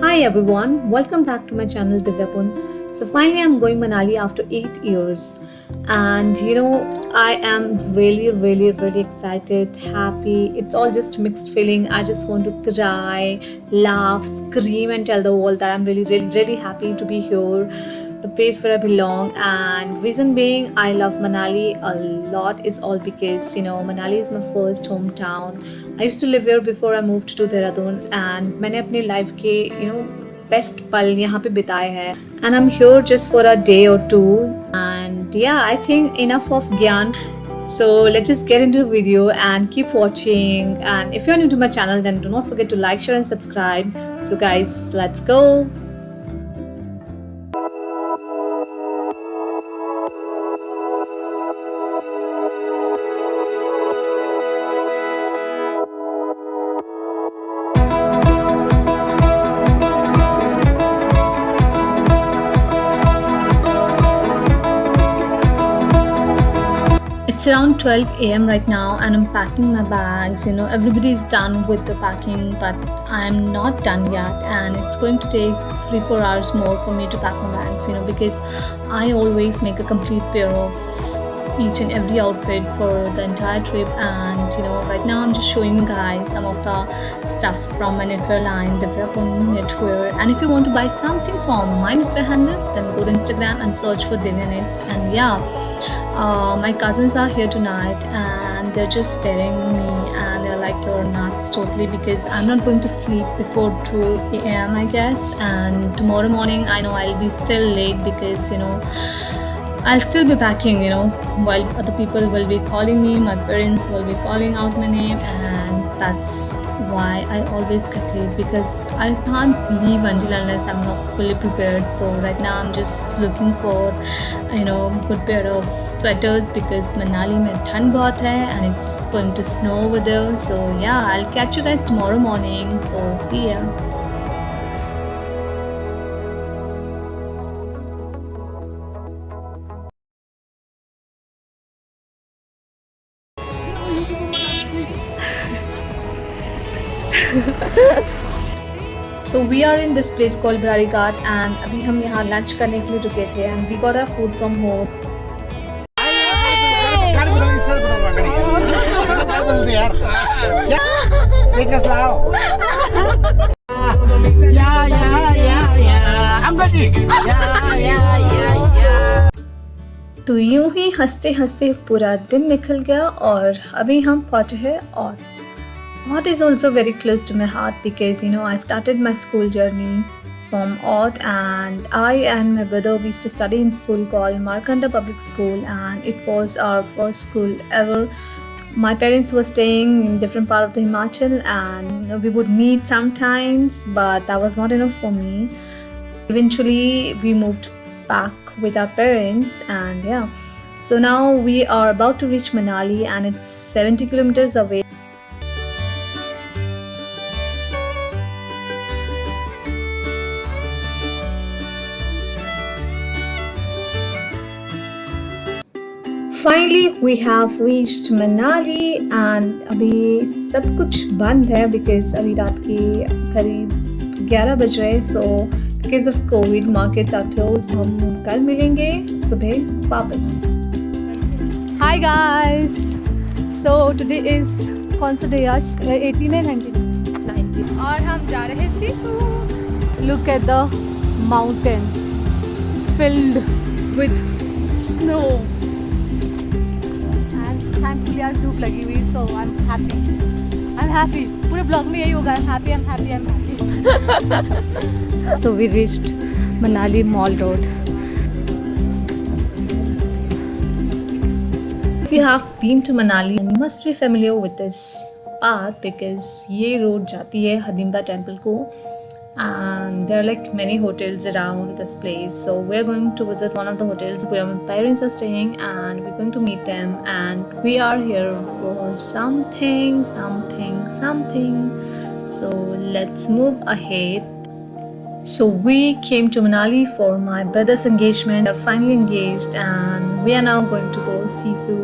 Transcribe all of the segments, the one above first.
Hi everyone, welcome back to my channel Divyapun. So finally I'm going Manali after 8 years and I am really excited, happy. It's all just mixed feeling. I just want to cry, laugh, scream and tell the world that I'm really happy to be here, the place where I belong. And reason being I love Manali a lot is all because Manali is my first hometown. I used to live here before I moved to Dehradun and मैंने अपने life के best पल यहाँ पे बिताए हैं and I'm here just for a day or two and yeah I think enough of Gyan. So let's just get into the video and keep watching, and if you're new to my channel then do not forget to like, share and subscribe. So guys, let's go. It's around 12 a.m. right now and I'm packing my bags. Everybody's done with the packing, but I'm not done yet, and it's going to take 3-4 hours more for me to pack my bags, because I always make a complete pair of each and every outfit for the entire trip. And right now I'm just showing you guys some of the stuff from my knitwear line, the Divyapun Knitwear. And if you want to buy something from my knitwear handle, then go to Instagram and search for Divya Knits. And my cousins are here tonight and they're just staring me and they're like, you're nuts totally, because I'm not going to sleep before 2 a.m. I guess, and tomorrow morning I know I'll be still late because I'll still be packing, while other people will be calling me, my parents will be calling out my name, and that's why I always get late, because I can't leave until unless I'm not fully prepared. So right now I'm just looking for good pair of sweaters because Manali mein thand bahut hai and it's going to snow over there. So yeah, I'll catch you guys tomorrow morning. So see ya. So we are in this place called Brari Ghat and अभी हम यहाँ lunch करने के लिए रुके थे and we got our food from home. तो यूं ही हंसते हंसते पूरा दिन निकल गया और अभी हम पहुँचे हैं और Art is also very close to my heart because I started my school journey from Art, and I and my brother we used to study in school called Markanda Public School, and it was our first school ever. My parents were staying in different part of the Himachal and we would meet sometimes, but that was not enough for me. Eventually we moved back with our parents and yeah. So now we are about to reach Manali and it's 70 kilometers away. Finally we have reached Manali and अभी सब कुछ बंद है because अभी रात की करीब 11 बज रहे. So because of COVID markets are closed. हम कल मिलेंगे सुबह वापस. Hi guys. So today is कौन सा day आज? 18 है 19 और हम जा रहे हैं Sissu. Look at the mountain filled with snow. Thankfully आज धूप लगी हुई, so I'm happy. पूरे ब्लॉग में यही होगा, I'm happy. So we reached Manali Mall Road. If you have been to Manali, you must be familiar with this path because ये road जाती है Hadimba Temple को, and there are like many hotels around this place. So we're going to visit one of the hotels where my parents are staying and we're going to meet them, and we are here for something. So let's move ahead. So we came to Manali for my brother's engagement. We are finally engaged and we are now going to go Sisu.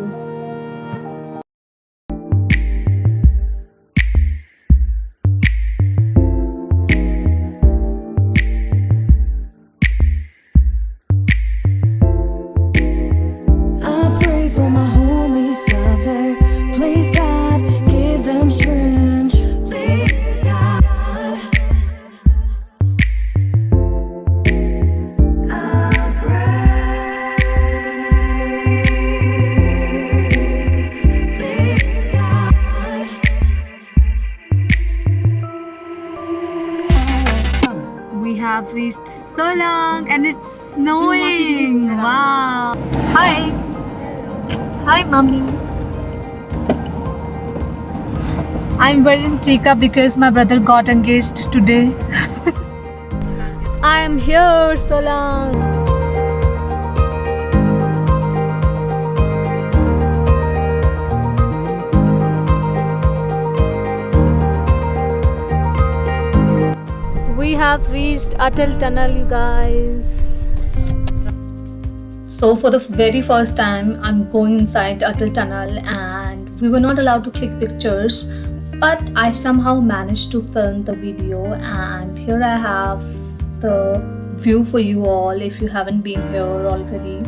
we have reached Solang and it's snowing. Wow. Hi. Hi, mommy. I'm wearing Tika because my brother got engaged today. I am here, Solang. We have reached Atal Tunnel, you guys. So for the very first time, I'm going inside Atal Tunnel, and we were not allowed to click pictures, but I somehow managed to film the video, and here I have the view for you all if you haven't been here already.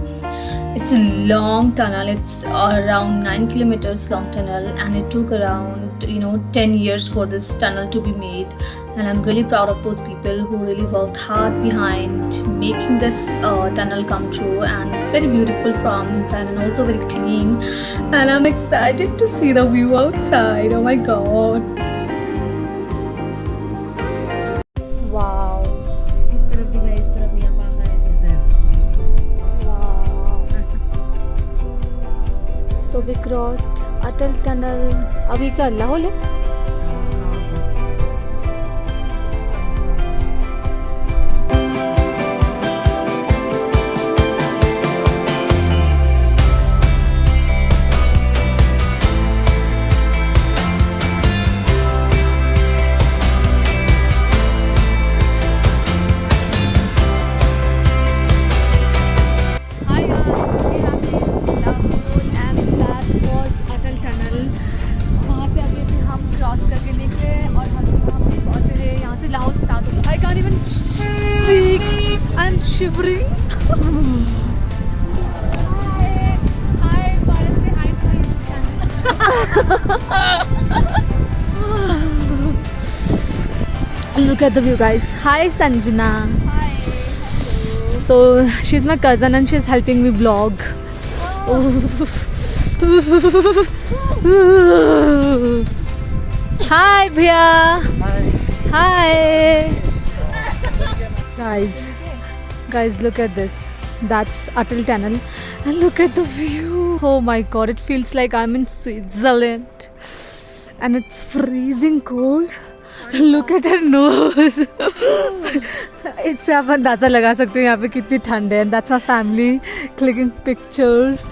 It's a long tunnel. It's around 9 kilometers long tunnel, and it took around 10 years for this tunnel to be made. And I'm really proud of those people who really worked hard behind making this tunnel come true. And it's very beautiful from inside and also very clean. And I'm excited to see the view outside. Oh my god! Wow! इस तरफ भी है, इस तरफ भी पाखा है इधर. Wow! So we crossed Atal Tunnel. अभी क्या लाहौल है? I'm shivering. Hi, Bharat, say hi to my channel. Look at the view, guys. Hi, Sanjana. Hi. So she's my cousin and she's helping me vlog. Hi, Bhaiya. Hi. Guys, look at this. That's Atal Tunnel, and look at the view. Oh my god, it feels like I'm in Switzerland, and it's freezing cold. Look at her nose. इससे आप अंदाज़ा लगा सकते हो यहाँ पे कितनी ठंड है. And that's our family clicking pictures.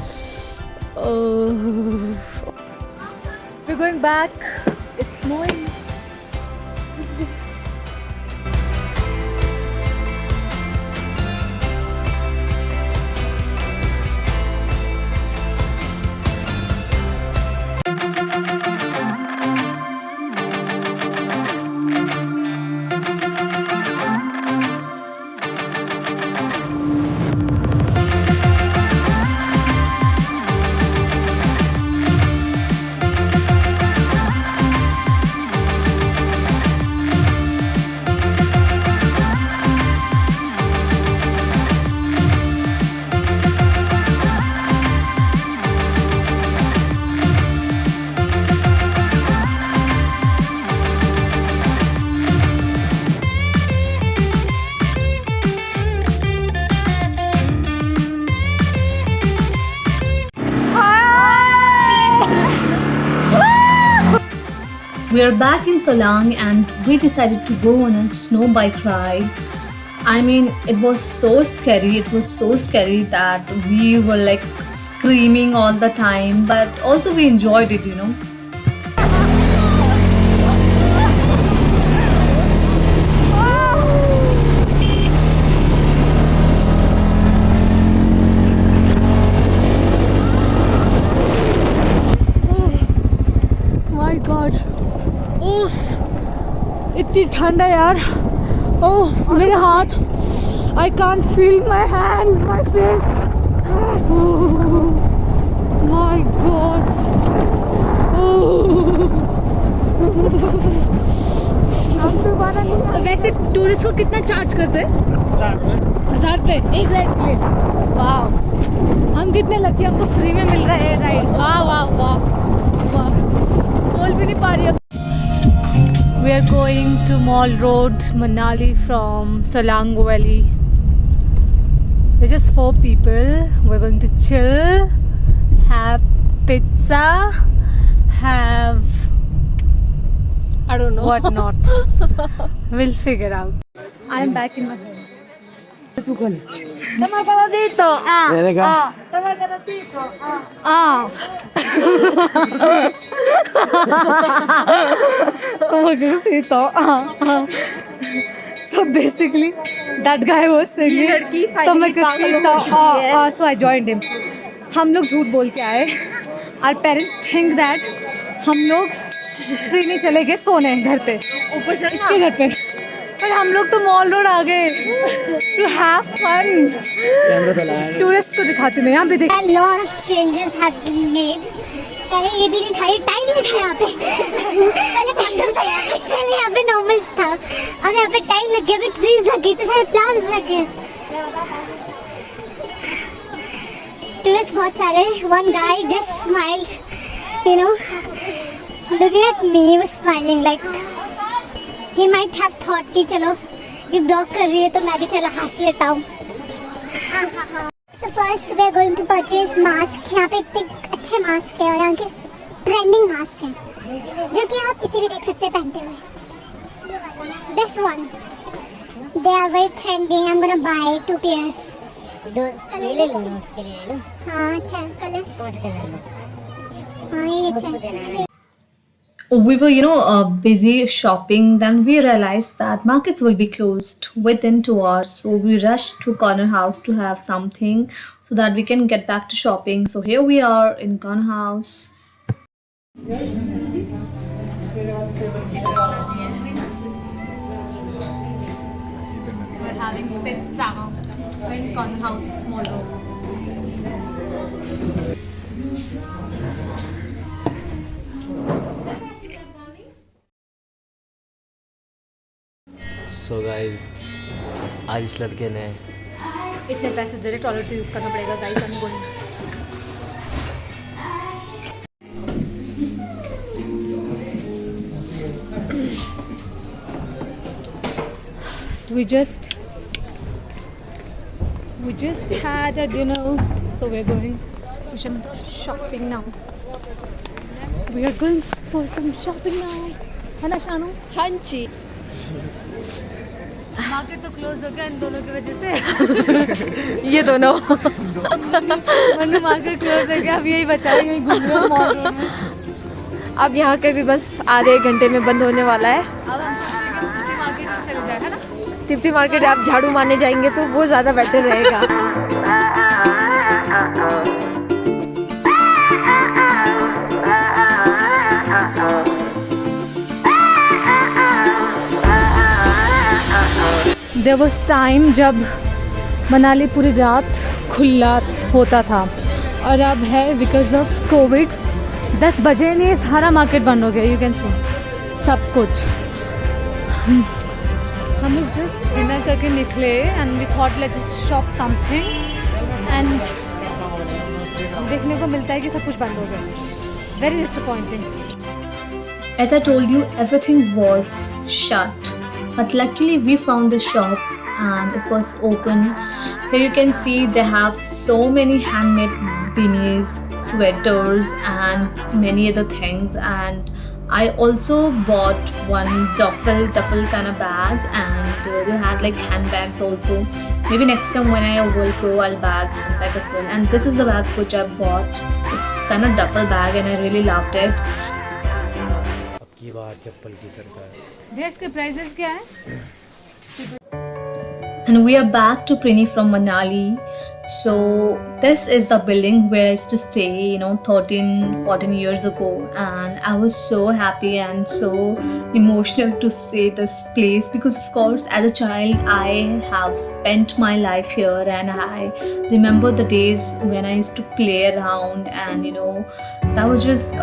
We're going back. It's snowing. We are back in Solang and we decided to go on a snow bike ride. I mean, it was so scary. It was so scary that we were like screaming all the time, but also we enjoyed it. My God. Oof. इतनी ठंड है यार. ओह मेरे हाथ. I can't feel my hands, my face. My God. वैसे tourist को कितना charge करते हैं? 1000 रुपये एक राइड के लिए. वाह, हम कितने लकी, हमको फ्री में मिल रहा है राइड. वाह वाह वाह वाह, बोल भी नहीं पा रही. We are going to Mall Road, Manali from Salang Valley. We're just 4 people. We're going to chill, have pizza, have I don't know. what not. We'll figure out. I'm back in my home. Tama ka na dito. Tama ka na dito. So basically, that guy was singing. लड़की तो मैं finally किसी पागल हो गई है। so I joined him. हम लोग झूठ बोल के आए. Our parents think that हम लोग प्रीनी चले गए सोने घर पे, ऊपर से इसके घर पे. पर हम लोग तो मॉल रोड आ गए to have fun. टूरिस्ट को दिखाती हूँ मैं, यहाँ पे देख. A lot of changes have been made. पहले ये भी नहीं था, ये टाइल नहीं था यहाँ पे. पहले पैदल था यहाँ पे, पहले यहाँ पे नॉर्मल था. अब यहाँ पे टाइल लग गया, ट्रीज लग गए, तो सारे प्लांट्स लग गए. टूरिस्ट बहुत सारे. One guy just smiled, you know, looking at me, he was smiling like he might have thought कि चलो ये ब्लॉग कर रही है तो मैं भी चलो हंस लेता हूँ. So first we are going to purchase mask. यहाँ पे इतने अच्छे मास्क है और यहाँ के ट्रेंडिंग मास्क हैं जो कि आप इसे भी देख सकते हैं पहनते हुए. This one, they are very trending. I'm gonna buy 2 pairs. ये ले लो ना, उसके लिए ले लो. हाँ अच्छा कलर. कौन सा कलर लो? हाँ ये अच्छा. We were, busy shopping. Then we realized that markets will be closed within 2 hours. So we rushed to Corner House to have something so that we can get back to shopping. So here we are in Corner House. We're having pizza in Corner House, Mall Road. So guys, आज इस लड़के ने इतने पैसे दे रहे, toilet use करना पड़ेगा guys. I'm going. We just had a dinner, so we're going for some shopping now. We are going for some shopping now. है ना शानू? हाँ जी. मार्केट तो क्लोज हो गया इन दोनों की वजह से. ये दोनों. मतलब मार्केट क्लोज हो गया, अब यही बचा है, यही घूम रहे हो मॉल रोड में. अब यहाँ के भी बस आधे 1 घंटे में बंद होने वाला है. अब हम सोच रहे हैं कि हम किसी मार्केट में चले जाए, है ना? तिप्ती मार्केट आप झाड़ू मारने जाएंगे तो वो ज़्यादा बेटर रहेगा. There was time जब मनाली पूरी रात खुला होता था और अब है बिकॉज ऑफ कोविड 10 बजे नहीं सारा मार्केट बंद हो गया. यू कैन सी सब कुछ. हम लोग जस्ट डिनर करके निकले and we thought let's just shop something and देखने को मिलता है कि सब कुछ बंद हो गया. Very disappointing. As I told you, everything was shut. But luckily we found the shop and it was open. Here you can see they have so many handmade beanies, sweaters and many other things. And I also bought one duffel kind of bag, and they had like handbags also. Maybe next time when I will go, I'll handbag as well. And this is the bag which I bought. It's kind of duffel bag and I really loved it. अब की बात चप्पल की सरकार. भैया इसके prices क्या है? And we are back to Prini from Manali. So this is the building where I used to stay, 13-14 years ago, and I was so happy and so emotional to see this place because of course as a child I have spent my life here and I remember the days when I used to play around and that was just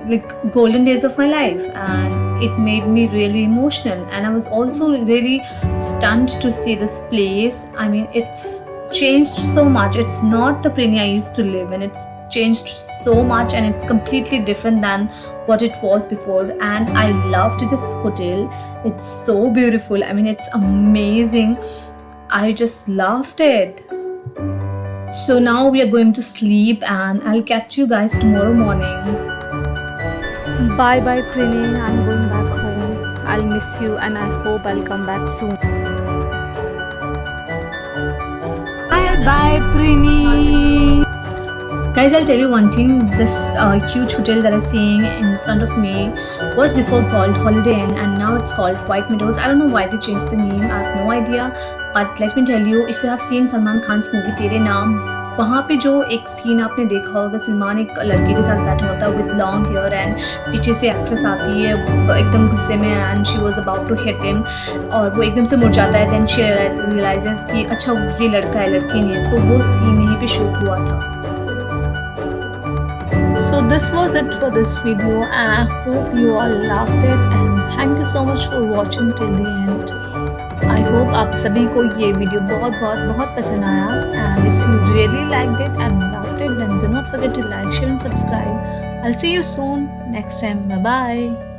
like golden days of my life, and it made me really emotional. And I was also really stunned to see this place. I mean, it's changed so much. It's not the Prini I used to live in. It's changed so much and it's completely different than what it was before, and I loved this hotel. It's so beautiful. I mean, it's amazing. I just loved it. So now we are going to sleep and I'll catch you guys tomorrow morning. Bye bye Prini, I'm going back home. I'll miss you and I hope I'll come back soon. Bye bye Prini. Guys, I'll tell you one thing. This huge hotel that I'm seeing in front of me was before called Holiday Inn and now it's called White Meadows. I don't know why they changed the name. I have no idea. But let me tell you, if you have seen Salman Khan's movie Tere Naam, वहाँ पे जो एक scene आपने देखा होगा, सलमान एक लड़की के साथ बैठा होता है विद लॉन्ग हेयर एंड पीछे से एक्ट्रेस आती है एकदम गुस्से में and she was about to hit him और वो एकदम से मुड़ जाता है. देन शी रियलाइजेस कि अच्छा ये लड़का है, लड़की नहीं है. सो वो सीन यहीं पे शूट हुआ था. So this was it for this video and I hope you all loved it and thank you so much for watching till the end. I hope आप सभी को ये वीडियो बहुत पसंद आया and if you really liked it and loved it then do not forget to like, share and subscribe. I'll see you soon next time. Bye bye.